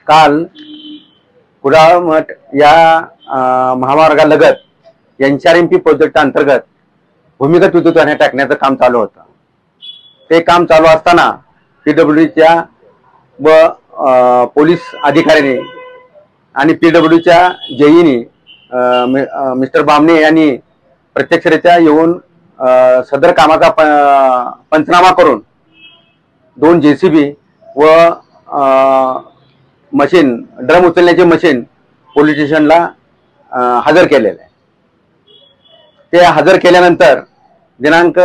काल कुडाळमठ या महामार्गालगत NCRMP project अंतर्गत भूमिगत विद्युत वाहिन्या टाकण्याचं काम चालू होतं। ते काम चालू असताना PWDच्या व पोलीस अधिकाऱ्यांनी आणि PWDच्या जेईनी मिस्टर बामणे यांनी प्रत्यक्षरित्या येऊन सदर कामाचा पंचनामा करून 2 JCB व मशीन ड्रम उचलण्याचे मशीन पोलीस स्टेशनला हजर केलेले आहे। ते हजर केल्यानंतर दिनांक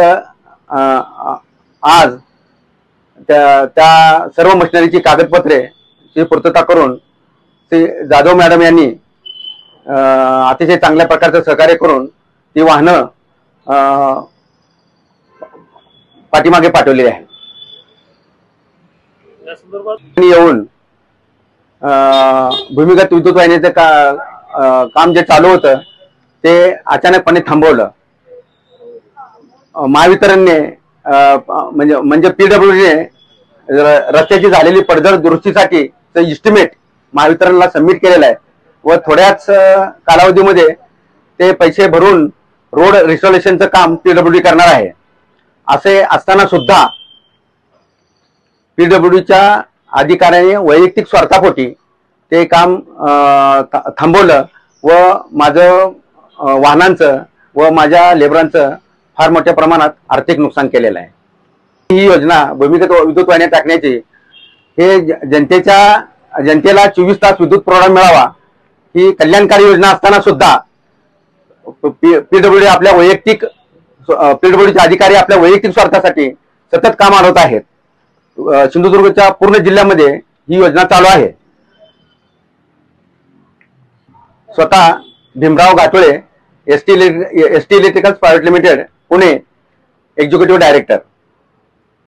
आज त्या सर्व मशिनरीची कागदपत्रे ची पूर्तता करून ते जाधव मॅडम यांनी अतिशय चांगल्या प्रकारचं सहकार्य करून ती वाहनं पाठीमागे पाठवलेली आहे। येऊन भूमिगत विद्युत वाहिनीचं काम जे चालू होतं ते अचानकपणे थांबवलं। महावितरणने म्हणजे PWDने रस्त्याची झालेली पडझड दुरुस्तीसाठी एस्टिमेट महावितरणला सबमिट केलेला आहे व थोड्याच कालावधीमध्ये ते पैसे भरून रोड रिस्टोरेशनचं काम PWD करणार आहे। असे असताना सुद्धा PWDच्या अधिकाऱ्यांनी वैयक्तिक स्वार्थापोटी ते काम थांबवलं व माझं वाहनांचं व माझ्या लेबरांचं फार मोठ्या प्रमाणात आर्थिक नुकसान केलेलं आहे। ही योजना भूमिगत विद्युत वाहिन्या टाकण्याची हे जनतेला 24 तास विद्युत पुरवठा मिळावा ही कल्याणकारी योजना असताना सुद्धा PWD आपल्या वैयक्तिक PWDचे अधिकारी आपल्या वैयक्तिक स्वार्थासाठी सतत काम आणत आहेत। सिंधुदुर्गच्या पूर्ण जिल्ह्यामध्ये ही योजना चालू आहे। स्वतः Bhimrao Gathole ST electricals private limited Pune executive director.